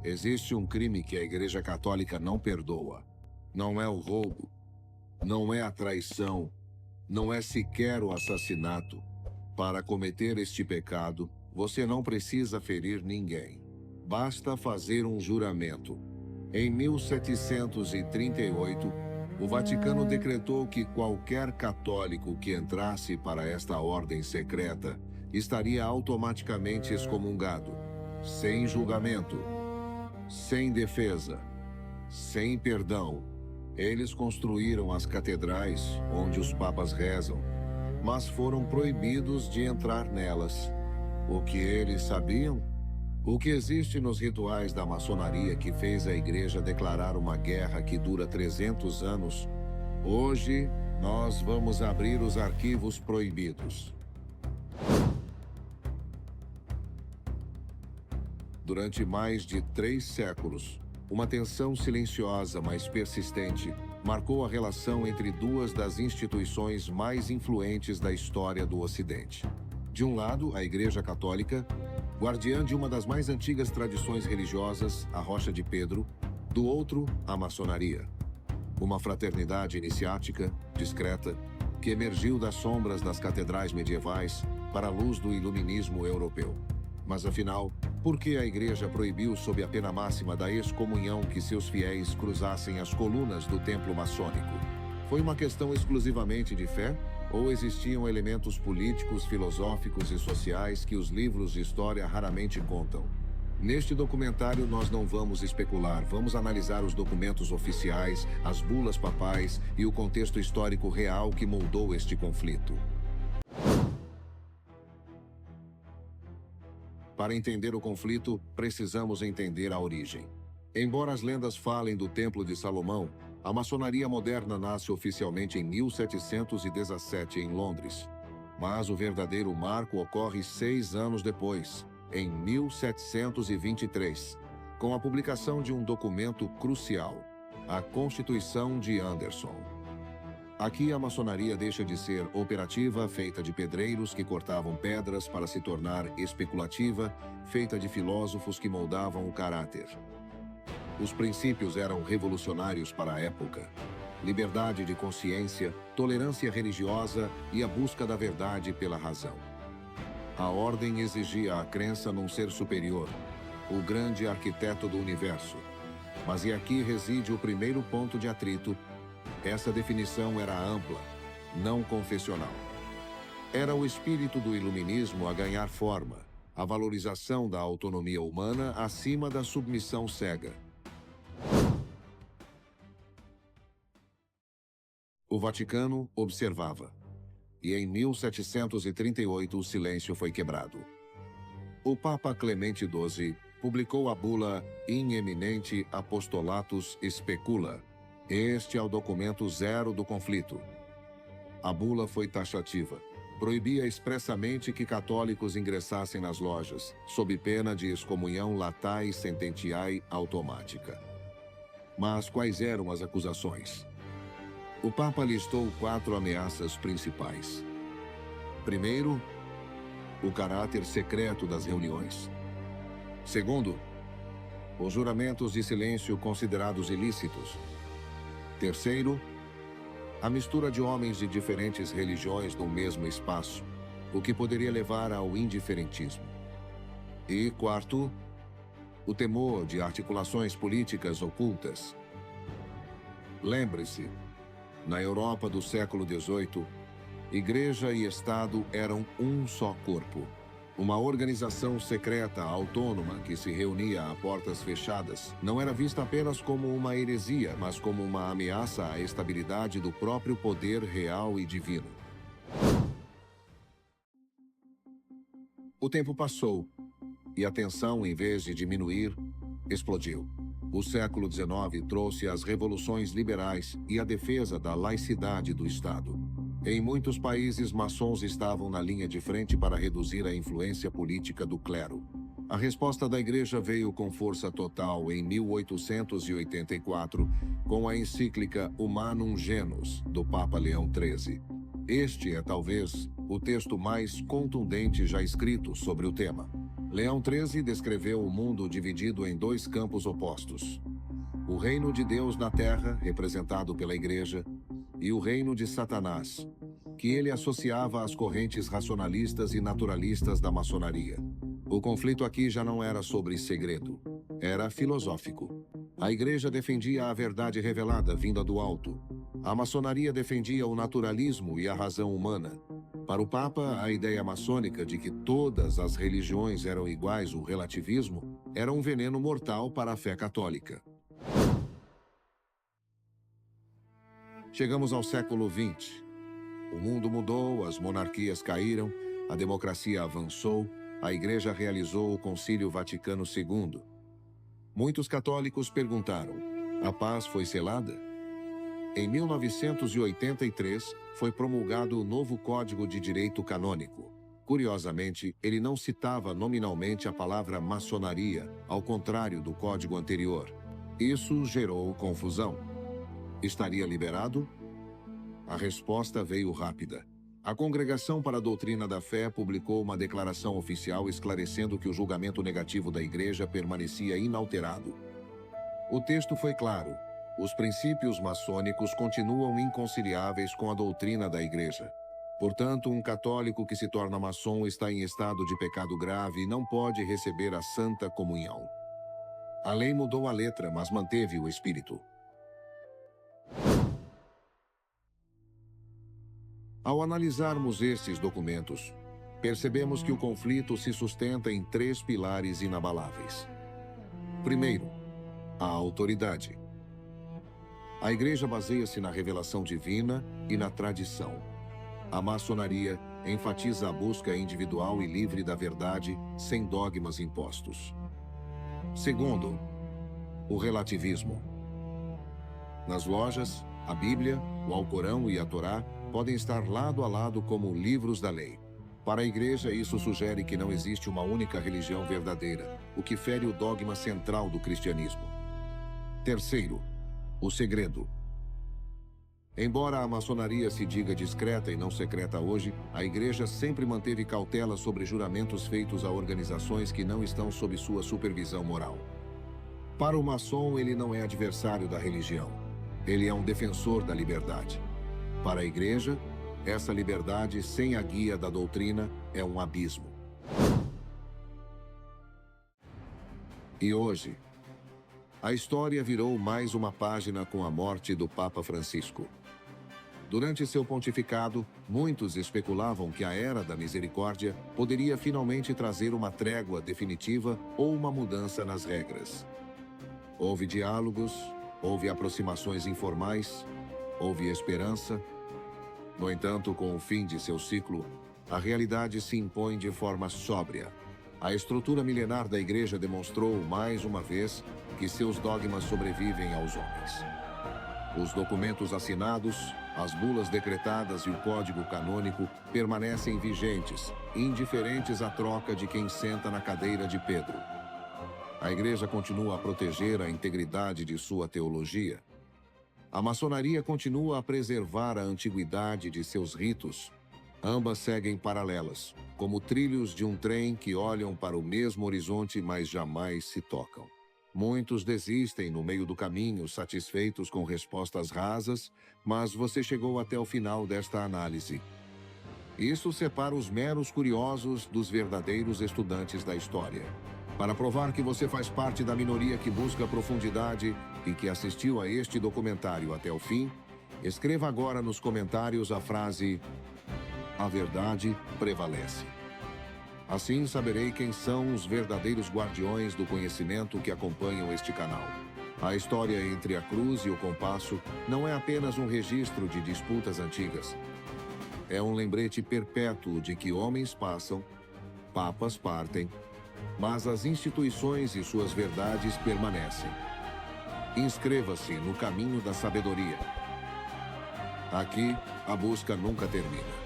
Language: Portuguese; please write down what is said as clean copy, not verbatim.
Existe um crime que a Igreja Católica não perdoa. Não é o roubo, não é a traição, não é sequer o assassinato. Para cometer este pecado, você não precisa ferir ninguém. Basta fazer um juramento. Em 1738, o Vaticano decretou que qualquer católico que entrasse para esta ordem secreta estaria automaticamente excomungado, sem julgamento, sem defesa, sem perdão. Eles construíram as catedrais onde os papas rezam, mas foram proibidos de entrar nelas. O que eles sabiam? O que existe nos rituais da maçonaria que fez a igreja declarar uma guerra que dura 300 anos? Hoje, nós vamos abrir os arquivos proibidos. Durante mais de 3 séculos, uma tensão silenciosa, mas persistente, marcou a relação entre duas das instituições mais influentes da história do Ocidente. De um lado, a Igreja Católica, guardiã de uma das mais antigas tradições religiosas, a Rocha de Pedro; do outro, a maçonaria. Uma fraternidade iniciática, discreta, que emergiu das sombras das catedrais medievais para a luz do iluminismo europeu. Mas afinal, por que a Igreja proibiu sob a pena máxima da excomunhão que seus fiéis cruzassem as colunas do templo maçônico? Foi uma questão exclusivamente de fé? Ou existiam elementos políticos, filosóficos e sociais que os livros de história raramente contam? Neste documentário nós não vamos especular, vamos analisar os documentos oficiais, as bulas papais e o contexto histórico real que moldou este conflito. Para entender o conflito, precisamos entender a origem. Embora as lendas falem do Templo de Salomão, a maçonaria moderna nasce oficialmente em 1717 em Londres. Mas o verdadeiro marco ocorre 6 anos depois, em 1723, com a publicação de um documento crucial, a Constituição de Anderson. Aqui a maçonaria deixa de ser operativa, feita de pedreiros que cortavam pedras, para se tornar especulativa, feita de filósofos que moldavam o caráter. Os princípios eram revolucionários para a época: liberdade de consciência, tolerância religiosa e a busca da verdade pela razão. A ordem exigia a crença num ser superior, o grande arquiteto do universo. Mas e aqui reside o primeiro ponto de atrito. Essa definição era ampla, não confessional. Era o espírito do iluminismo a ganhar forma, a valorização da autonomia humana acima da submissão cega. O Vaticano observava, e em 1738 o silêncio foi quebrado. O Papa Clemente XII publicou a bula In Eminente Apostolatus Specula. Este é o documento zero do conflito. A bula foi taxativa. Proibia expressamente que católicos ingressassem nas lojas, sob pena de excomunhão latae sententiae automática. Mas quais eram as acusações? O Papa listou 4 ameaças principais. Primeiro, o caráter secreto das reuniões. Segundo, os juramentos de silêncio considerados ilícitos. Terceiro, a mistura de homens de diferentes religiões no mesmo espaço, o que poderia levar ao indiferentismo. E quarto, o temor de articulações políticas ocultas. Lembre-se, na Europa do século XVIII, Igreja e Estado eram um só corpo. Uma organização secreta autônoma que se reunia a portas fechadas não era vista apenas como uma heresia, mas como uma ameaça à estabilidade do próprio poder real e divino. O tempo passou e a tensão, em vez de diminuir, explodiu. O século XIX trouxe as revoluções liberais e a defesa da laicidade do Estado. Em muitos países, maçons estavam na linha de frente para reduzir a influência política do clero. A resposta da Igreja veio com força total em 1884, com a encíclica Humanum Genus, do Papa Leão XIII. Este é talvez o texto mais contundente já escrito sobre o tema. Leão XIII descreveu o mundo dividido em dois campos opostos: o reino de Deus na terra, representado pela Igreja, e o reino de Satanás, que ele associava às correntes racionalistas e naturalistas da maçonaria. O conflito aqui já não era sobre segredo, era filosófico. A Igreja defendia a verdade revelada vinda do alto. A maçonaria defendia o naturalismo e a razão humana. Para o Papa, a ideia maçônica de que todas as religiões eram iguais, o relativismo, era um veneno mortal para a fé católica. Chegamos ao século XX. O mundo mudou, as monarquias caíram, a democracia avançou, a Igreja realizou o Concílio Vaticano II. Muitos católicos perguntaram: a paz foi selada? Em 1983, foi promulgado o novo Código de Direito Canônico. Curiosamente, ele não citava nominalmente a palavra maçonaria, ao contrário do código anterior. Isso gerou confusão. Estaria liberado? A resposta veio rápida. A Congregação para a Doutrina da Fé publicou uma declaração oficial esclarecendo que o julgamento negativo da Igreja permanecia inalterado. O texto foi claro: os princípios maçônicos continuam inconciliáveis com a doutrina da Igreja. Portanto, um católico que se torna maçom está em estado de pecado grave e não pode receber a Santa Comunhão. A lei mudou a letra, mas manteve o espírito. Ao analisarmos estes documentos, percebemos que o conflito se sustenta em três pilares inabaláveis. Primeiro, a autoridade. A Igreja baseia-se na revelação divina e na tradição. A maçonaria enfatiza a busca individual e livre da verdade, sem dogmas impostos. Segundo, o relativismo. Nas lojas, a Bíblia, o Alcorão e a Torá podem estar lado a lado como livros da lei. Para a Igreja, isso sugere que não existe uma única religião verdadeira, o que fere o dogma central do cristianismo. Terceiro, o segredo. Embora a maçonaria se diga discreta e não secreta hoje, a Igreja sempre manteve cautela sobre juramentos feitos a organizações que não estão sob sua supervisão moral. Para o maçom, ele não é adversário da religião. Ele é um defensor da liberdade. Para a Igreja, essa liberdade, sem a guia da doutrina, é um abismo. E hoje, a história virou mais uma página com a morte do Papa Francisco. Durante seu pontificado, muitos especulavam que a Era da Misericórdia poderia finalmente trazer uma trégua definitiva ou uma mudança nas regras. Houve diálogos, houve aproximações informais, houve esperança. No entanto, com o fim de seu ciclo, a realidade se impõe de forma sóbria. A estrutura milenar da Igreja demonstrou, mais uma vez, que seus dogmas sobrevivem aos homens. Os documentos assinados, as bulas decretadas e o código canônico permanecem vigentes, indiferentes à troca de quem senta na cadeira de Pedro. A Igreja continua a proteger a integridade de sua teologia. A maçonaria continua a preservar a antiguidade de seus ritos. Ambas seguem paralelas, como trilhos de um trem que olham para o mesmo horizonte, mas jamais se tocam. Muitos desistem no meio do caminho, satisfeitos com respostas rasas, mas você chegou até o final desta análise. Isso separa os meros curiosos dos verdadeiros estudantes da história. Para provar que você faz parte da minoria que busca profundidade e que assistiu a este documentário até o fim, escreva agora nos comentários a frase: "A verdade prevalece". Assim saberei quem são os verdadeiros guardiões do conhecimento que acompanham este canal. A história entre a cruz e o compasso não é apenas um registro de disputas antigas. É um lembrete perpétuo de que homens passam, papas partem, mas as instituições e suas verdades permanecem. Inscreva-se no caminho da sabedoria. Aqui, a busca nunca termina.